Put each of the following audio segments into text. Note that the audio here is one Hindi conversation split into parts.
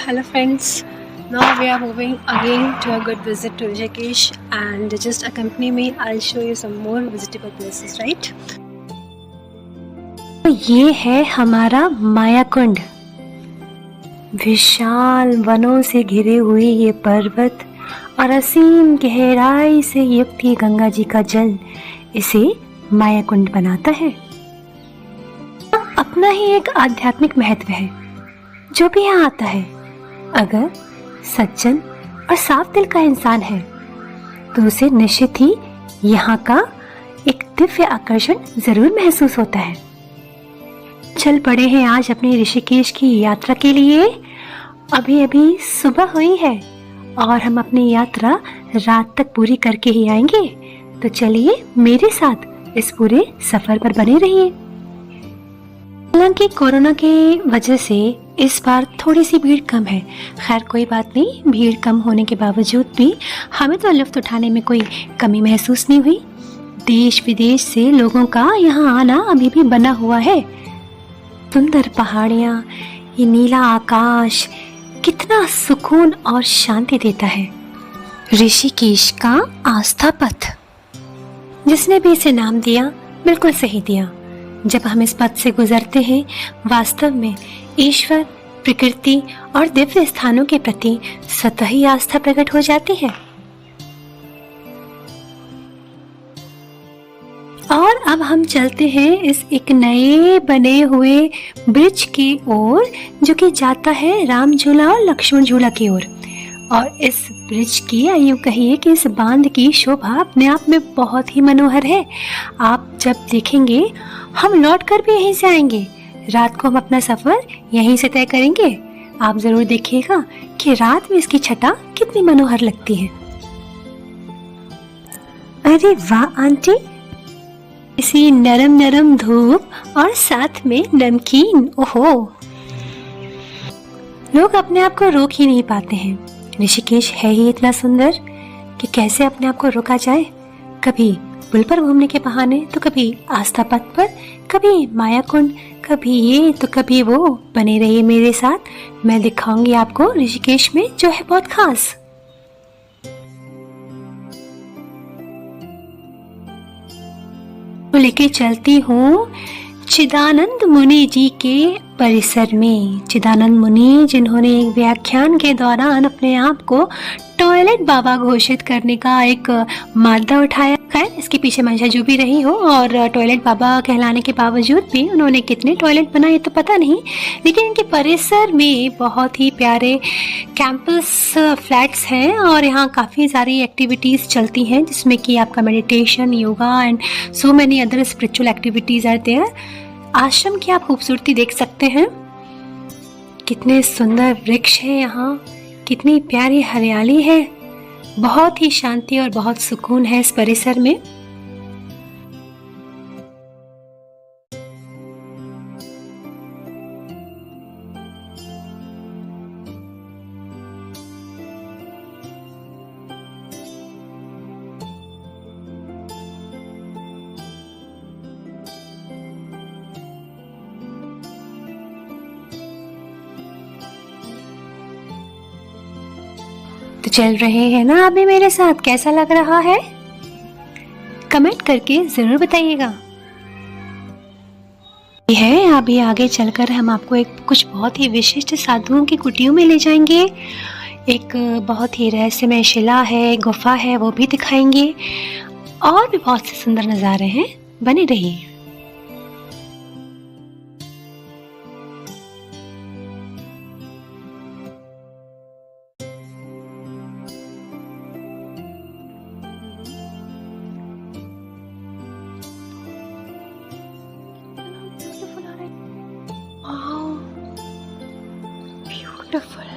Hello friends. Now we are moving again to a good visit to Rishikesh and just accompany me. I'll show you some more visitable places, right? तो ये है हमारा मायाकुंड। विशाल वनों से घिरे हुए ये पर्वत और असीम गहराई से युक्त ये गंगा जी का जल इसे मायाकुंड बनाता है। अपना ही एक आध्यात्मिक महत्व है। जो भी यहाँ आता है अगर सज्जन और साफ दिल का इंसान है तो उसे निश्चित ही यहाँ का एक दिव्य आकर्षण जरूर महसूस होता है। चल पड़े हैं आज अपने ऋषिकेश की यात्रा के लिए। अभी अभी सुबह हुई है और हम अपनी यात्रा रात तक पूरी करके ही आएंगे। तो चलिए मेरे साथ इस पूरे सफर पर बने रहिए। हालांकि कोरोना की वजह से इस बार थोड़ी सी भीड़ कम है। खैर कोई बात नहीं, भीड़ कम होने के बावजूद भी हमें तो लुत्फ उठाने में कोई कमी महसूस नहीं हुई। देश विदेश से लोगों का यहाँ आना अभी भी बना हुआ है। सुंदर पहाड़ियाँ, ये नीला आकाश कितना सुकून और शांति देता है। ऋषिकेश का आस्था पथ, जिसने भी इसे नाम दिया बिल्कुल सही दिया। जब हम इस पथ से गुजरते हैं वास्तव में ईश्वर, प्रकृति और दिव्य स्थानों के प्रति स्वतः ही आस्था प्रकट हो जाती है। और अब हम चलते हैं इस एक नए बने हुए ब्रिज की ओर जो कि जाता है राम झूला और लक्ष्मण झूला की ओर। और इस ब्रिज की यूँ कहिए कि इस बांध की शोभा अपने आप में बहुत ही मनोहर है। आप जब देखेंगे हम लौट कर भी यहीं से आएंगे। रात को हम अपना सफर यहीं से तय करेंगे। आप जरूर देखिएगा कि रात में इसकी छटा कितनी मनोहर लगती है। अरे वाह आंटी, इसी नरम नरम धूप और साथ में नमकीन। ओहो, लोग अपने आप को रोक ही नहीं पाते हैं। ऋषिकेश है ही इतना सुंदर कि कैसे अपने आप को रोका जाए। कभी पुल पर घूमने के बहाने तो कभी आस्था पथ पर, कभी मायाकुंड, कभी ये तो कभी वो। बने रहिए मेरे साथ, मैं दिखाऊंगी आपको ऋषिकेश में जो है बहुत खास। तो लेके चलती हूँ चिदानंद मुनि जी के परिसर में। चिदानंद मुनि जिन्होंने एक व्याख्यान के दौरान अपने आप को टॉयलेट बाबा घोषित करने का एक मादा उठाया। खैर इसके पीछे मंशा जो भी रही हो और टॉयलेट बाबा कहलाने के बावजूद भी उन्होंने कितने टॉयलेट बनाए तो पता नहीं, लेकिन इनके परिसर में बहुत ही प्यारे कैंपस फ्लैट्स हैं और यहाँ काफ़ी सारी एक्टिविटीज़ चलती हैं जिसमें कि आपका meditation, yoga and so many other spiritual activities are there. Ashram की आप खूबसूरती देख सकते हैं। कितने सुंदर वृक्ष हैं यहाँ, कितनी प्यारी हरियाली है। बहुत ही शांति और बहुत सुकून है इस परिसर में। तो चल रहे हैं ना अभी मेरे साथ, कैसा लग रहा है कमेंट करके जरूर बताइएगा। है अभी आगे चलकर हम आपको एक कुछ बहुत ही विशिष्ट साधुओं की कुटियों में ले जाएंगे। एक बहुत ही रहस्यमय शिला है, गुफा है, वो भी दिखाएंगे और भी बहुत से सुंदर नज़ारे हैं। बने रहिए। Beautiful.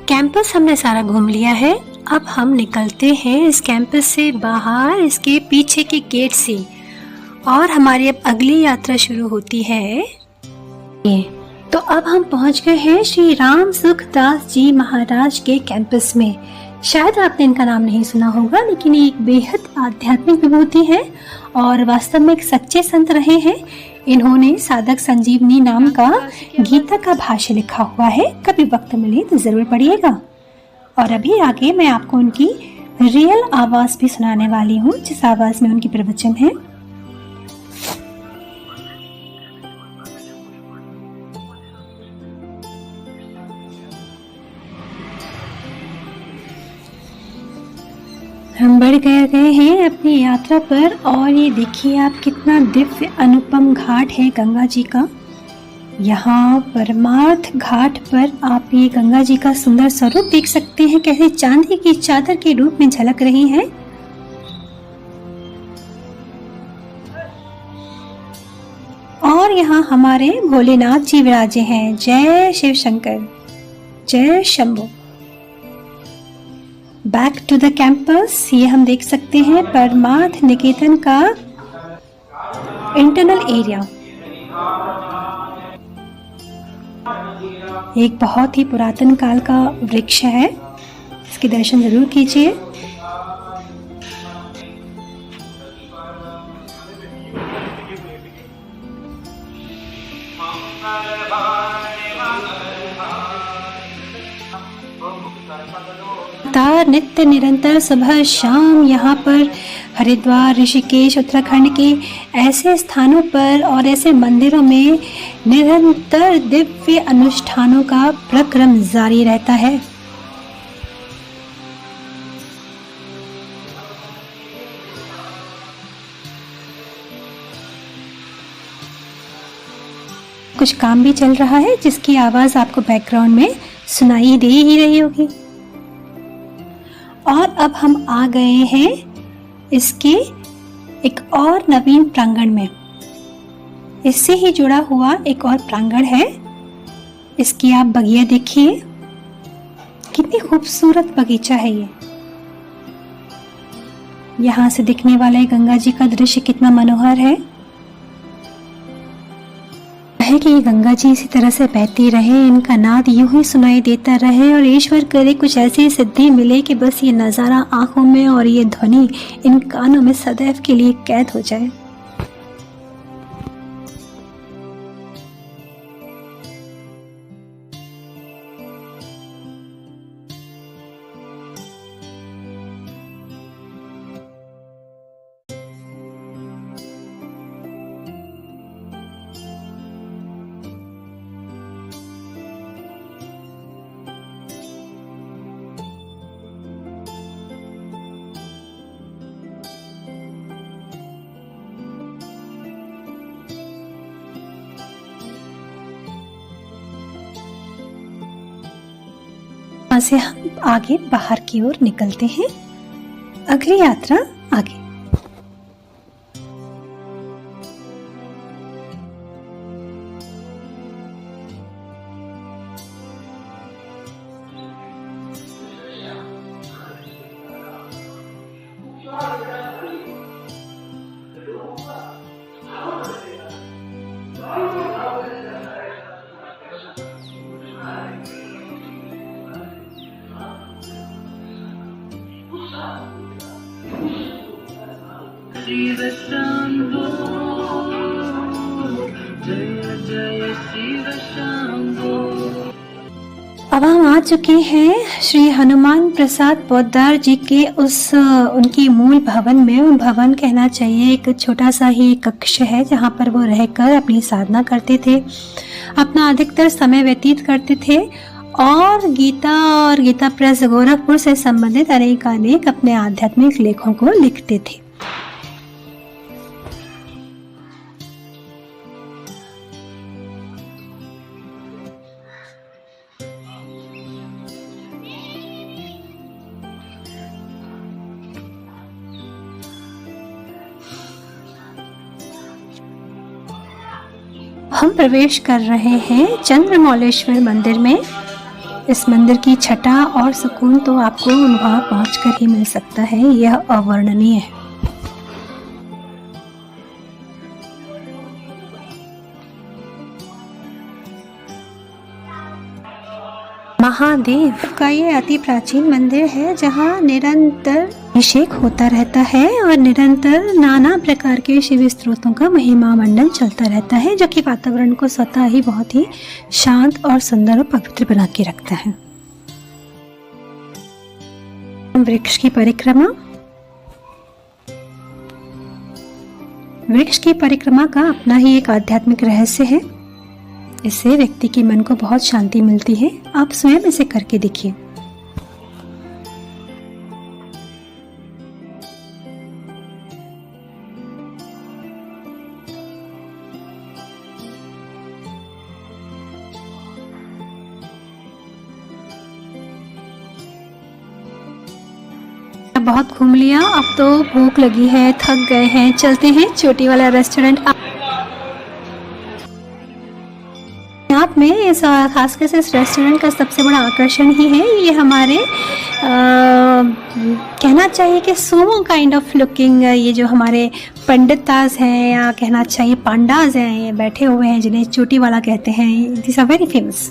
कैंपस हमने सारा घूम लिया है। अब हम निकलते हैं इस कैंपस से बाहर, इसके पीछे के गेट से, और हमारी अब अगली यात्रा शुरू होती है। तो अब हम पहुंच गए हैं श्री राम सुखदास जी महाराज के कैंपस में। शायद आपने इनका नाम नहीं सुना होगा, लेकिन ये एक बेहद आध्यात्मिक विभूति है और वास्तव में एक सच्चे संत रहे हैं। इन्होंने साधक संजीवनी नाम का गीता का भाष्य लिखा हुआ है, कभी वक्त मिले तो जरूर पढ़िएगा। और अभी आगे मैं आपको उनकी रियल आवाज भी सुनाने वाली हूँ, जिस आवाज में उनकी प्रवचन है। हम बढ़ गए हैं अपनी यात्रा पर और ये देखिए आप कितना दिव्य अनुपम घाट है गंगा जी का। यहाँ परमार्थ घाट पर आप ये गंगा जी का सुंदर स्वरूप देख सकते हैं, कैसे चांदी की चादर के रूप में झलक रही हैं। और यहाँ हमारे भोलेनाथ जी विराजे हैं। जय शिव शंकर, जय Shambho. Back to the campus, ये हम देख सकते हैं परमार्थ निकेतन का इंटरनल एरिया। एक बहुत ही पुरातन काल का वृक्ष है, इसके दर्शन जरूर कीजिए। नित्य निरंतर सुबह शाम यहाँ पर हरिद्वार, ऋषिकेश, उत्तराखंड के ऐसे स्थानों पर और ऐसे मंदिरों में निरंतर दिव्य अनुष्ठानों का प्रक्रम जारी रहता है। कुछ काम भी चल रहा है जिसकी आवाज आपको बैकग्राउंड में सुनाई दे ही रही होगी। और अब हम आ गए हैं इसके एक और नवीन प्रांगण में। इससे ही जुड़ा हुआ एक और प्रांगण है। इसकी आप बगिया देखिए, कितनी खूबसूरत बगीचा है ये। यहाँ से दिखने वाला गंगा जी का दृश्य कितना मनोहर है कि ये गंगा जी इसी तरह से बहती रहे, इनका नाद यूं ही सुनाई देता रहे और ईश्वर करे कुछ ऐसी सिद्धि मिले कि बस ये नज़ारा आंखों में और ये ध्वनि इन कानों में सदैव के लिए कैद हो जाए। वहां से हम आगे बाहर की ओर निकलते हैं। अगली यात्रा आगे। शिव शंभो, जय जय शिव शंभो। अब हम आ चुके हैं श्री हनुमान प्रसाद पोद्दार जी के उस उनकी मूल भवन में। उन भवन कहना चाहिए, एक छोटा सा ही कक्ष है जहाँ पर वो रहकर अपनी साधना करते थे, अपना अधिकतर समय व्यतीत करते थे और गीता प्रेस गोरखपुर से संबंधित अनेक अपने आध्यात्मिक लेखों को लिखते थे। हम प्रवेश कर रहे हैं चंद्रमौलेश्वर मंदिर में। इस मंदिर की छटा और सुकून तो आपको वहां पहुंचकर ही मिल सकता है, यह अवर्णनीय है। महादेव का ये अति प्राचीन मंदिर है जहाँ निरंतर अभिषेक होता रहता है और निरंतर नाना प्रकार के शिव स्त्रोतों का महिमा मंडन चलता रहता है, जो कि वातावरण को स्वतः ही बहुत ही शांत और सुंदर और पवित्र बना के रखता है। वृक्ष की परिक्रमा। वृक्ष की परिक्रमा का अपना ही एक आध्यात्मिक रहस्य है। इससे व्यक्ति के मन को बहुत शांति मिलती है। आप स्वयं इसे करके देखिए। बहुत घूम लिया, अब तो भूख लगी है, थक गए हैं, चलते हैं चोटी वाला रेस्टोरेंट। आप में इस खासकर से इस रेस्टोरेंट का सबसे बड़ा आकर्षण ही है ये हमारे कहना चाहिए कि सोमो काइंड ऑफ लुकिंग, ये जो हमारे पंडिताज हैं या कहना चाहिए पांडाज हैं, ये बैठे हुए हैं जिन्हें चोटी वाला कहते हैं। This are very famous.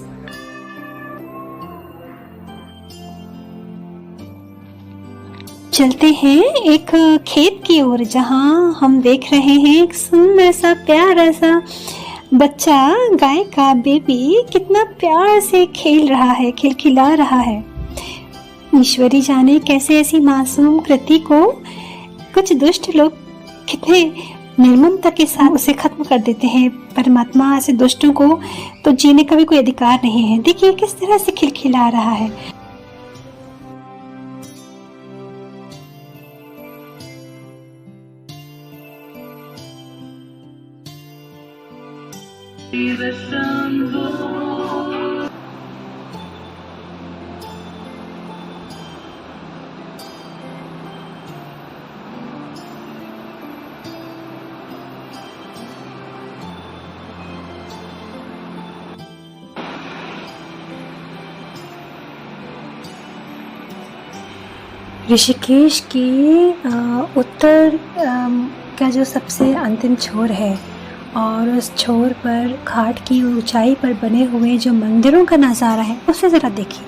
चलते हैं एक खेत की ओर जहां हम देख रहे हैं एक सुंदर सा प्यारा सा बच्चा, गाय का बेबी कितना प्यार से खेल रहा है, खिलखिला रहा है। ईश्वरी जाने कैसे ऐसी मासूम कृति को कुछ दुष्ट लोग कितने निर्ममता के साथ उसे खत्म कर देते हैं। परमात्मा ऐसे दुष्टों को तो जीने का भी कोई अधिकार नहीं है। देखिए किस तरह से खिलखिला रहा है। शिव शंभो ऋषिकेश की उत्तर का जो सबसे अंतिम छोर है और उस छोर पर घाट की ऊंचाई पर बने हुए जो मंदिरों का नज़ारा है उसे ज़रा देखिए।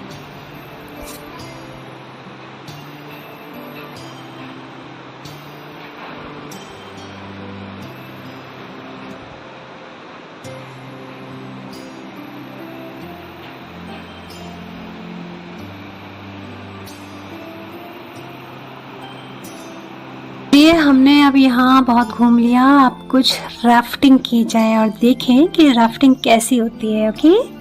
ये हमने अब यहाँ बहुत घूम लिया। अब कुछ राफ्टिंग की जाए और देखें कि राफ्टिंग कैसी होती है। Okay,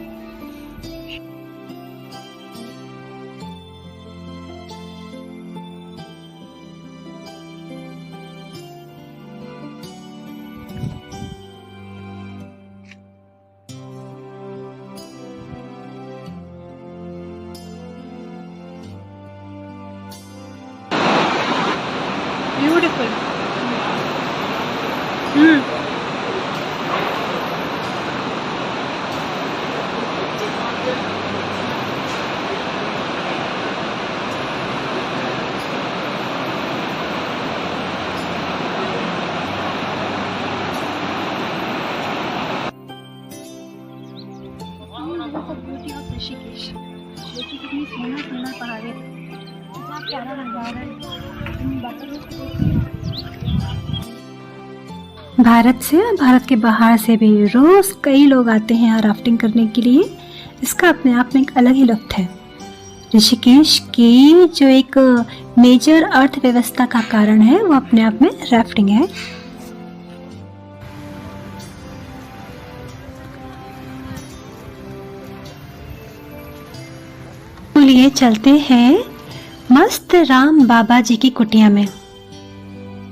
beautiful. Beauty of Rishikesh, देखिए कितनी सुंदर सुंदर पहाड़ें, कितना प्यारा नज़ारा है। भारत के बाहर से भी रोज कई लोग आते हैं यहाँ राफ्टिंग करने के लिए। इसका अपने आप में एक अलग ही लुत्फ है। ऋषिकेश की जो एक मेजर अर्थव्यवस्था का कारण है वो अपने आप में राफ्टिंग है। लिए चलते हैं मस्त राम बाबा जी की कुटिया में।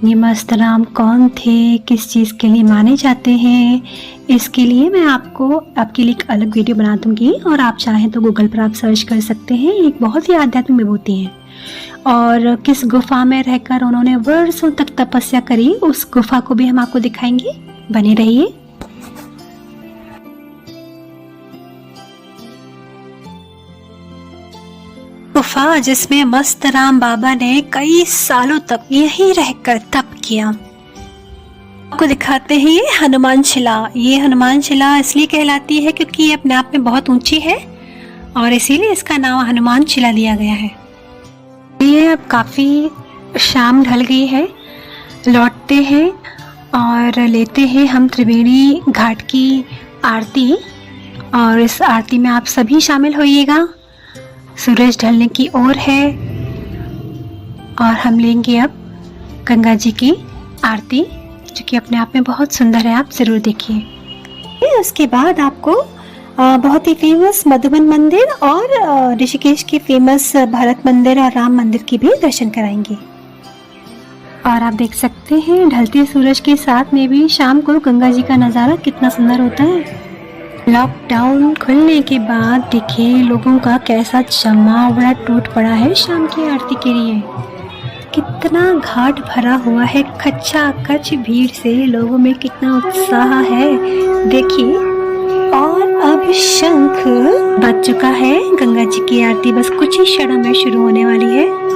ये मस्त राम कौन थे, किस चीज़ के लिए माने जाते हैं, इसके लिए मैं आपके लिए एक अलग वीडियो बना दूंगी और आप चाहें तो गूगल पर आप सर्च कर सकते हैं। एक बहुत ही आध्यात्मिक विभूति है और किस गुफा में रहकर उन्होंने वर्षों तक तपस्या करी उस गुफा को भी हम आपको दिखाएंगे। बने रहिए। गुफा जिसमें मस्त राम बाबा ने कई सालों तक यहीं रहकर तप किया। आपको दिखाते हैं ये हनुमान शिला। ये हनुमान शिला इसलिए कहलाती है क्योंकि ये अपने आप में बहुत ऊंची है और इसीलिए इसका नाम हनुमान चिला दिया गया है। ये अब काफ़ी शाम ढल गई है, लौटते हैं और लेते हैं हम त्रिवेणी घाट की आरती, और इस आरती में आप सभी शामिल होइएगा। सूरज ढलने की ओर है और हम लेंगे अब गंगा जी की आरती, जो कि अपने आप में बहुत सुंदर है, आप ज़रूर देखिए। उसके बाद आपको बहुत ही फेमस मधुबन मंदिर और ऋषिकेश के फेमस भारत मंदिर और राम मंदिर की भी दर्शन कराएंगे। और आप देख सकते हैं ढलते सूरज के साथ में भी शाम को गंगा जी का नज़ारा कितना सुंदर होता है। लॉकडाउन खुलने के बाद देखिए लोगों का कैसा जमावड़ा टूट पड़ा है शाम की आरती के लिए। कितना घाट भरा हुआ है, खच्चा खच भीड़ से लोगों में कितना उत्साह है देखिए। और अब शंख बज चुका है, गंगा जी की आरती बस कुछ ही क्षणों में शुरू होने वाली है।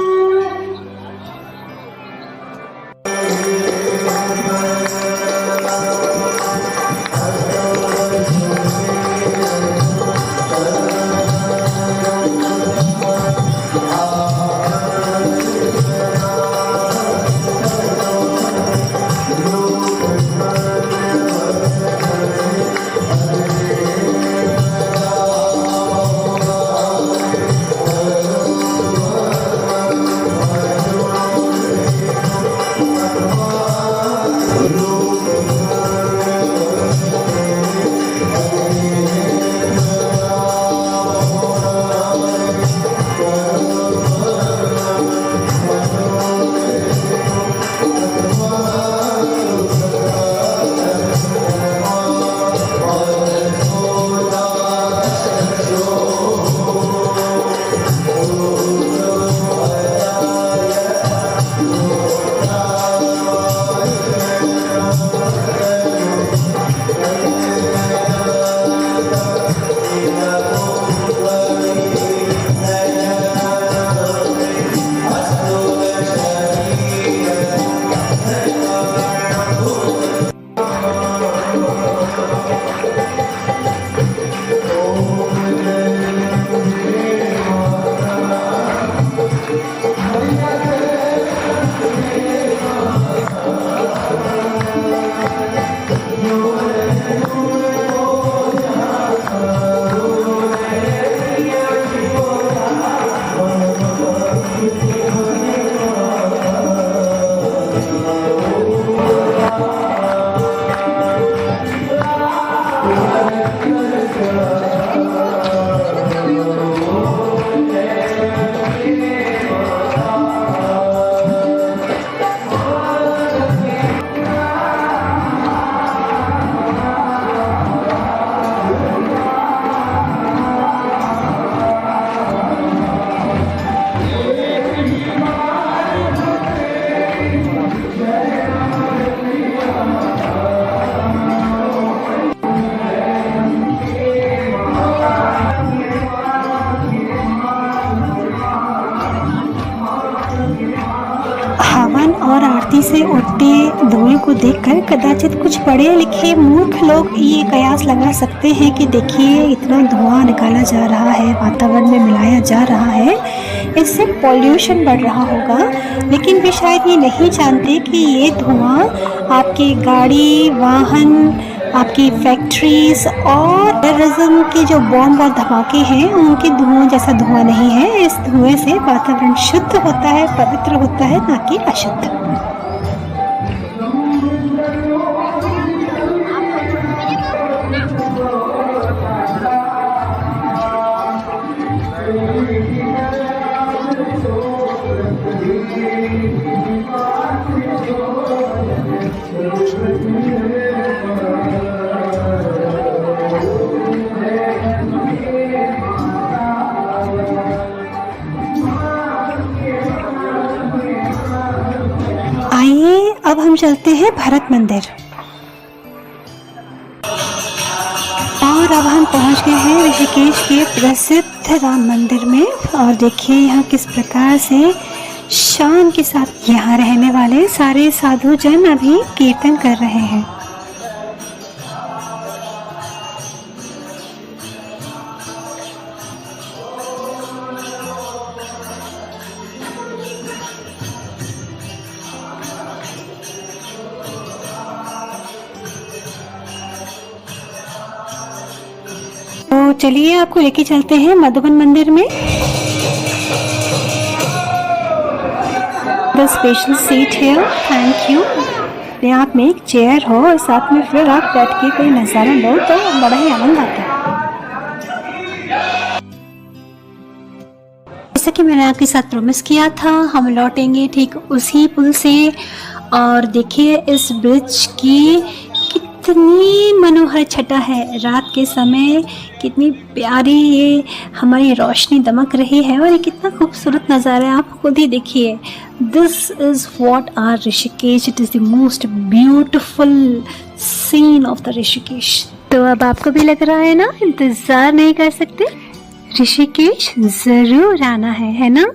और आरती से उठते धुएं को देखकर कदाचित कुछ पढ़े लिखे मूर्ख लोग ये कयास लगा सकते हैं कि देखिए इतना धुआं निकाला जा रहा है, वातावरण में मिलाया जा रहा है, इससे पॉल्यूशन बढ़ रहा होगा। लेकिन वे शायद ये नहीं जानते कि ये धुआं आपकी गाड़ी, वाहन, आपकी फैक्ट्रीज और टेररिज्म के जो बॉम्ब और धमाके हैं उनके धुआं जैसा धुआं नहीं है। इस धुएं से वातावरण शुद्ध होता है, पवित्र होता है, ना कि अशुद्ध। अब हम चलते हैं भारत मंदिर और अब हम पहुंच गए हैं ऋषिकेश के प्रसिद्ध राम मंदिर में। और देखिए यहाँ किस प्रकार से शान के साथ यहाँ रहने वाले सारे साधु जन अभी कीर्तन कर रहे हैं। चलिए आपको लेके चलते हैं मधुबन मंदिर में। द स्पेशल सीट है, थैंक यू। अपने आप में एक चेयर हो और साथ में फिर आप बैठ के कोई नज़ारा लो तो बड़ा ही आनंद आता है। जैसा कि मैंने आपके साथ प्रॉमिस किया था, हम लौटेंगे ठीक उसी पुल से। और देखिए इस ब्रिज की कितनी मनोहर छटा है, रात के समय कितनी प्यारी ये हमारी रोशनी दमक रही है और ये कितना खूबसूरत नज़ारा है, आप खुद ही देखिए। This is what are Rishikesh, it is the most beautiful scene of the Rishikesh. तो अब आपको भी लग रहा है ना, इंतज़ार नहीं कर सकते, ऋषिकेश ज़रूर आना है ना।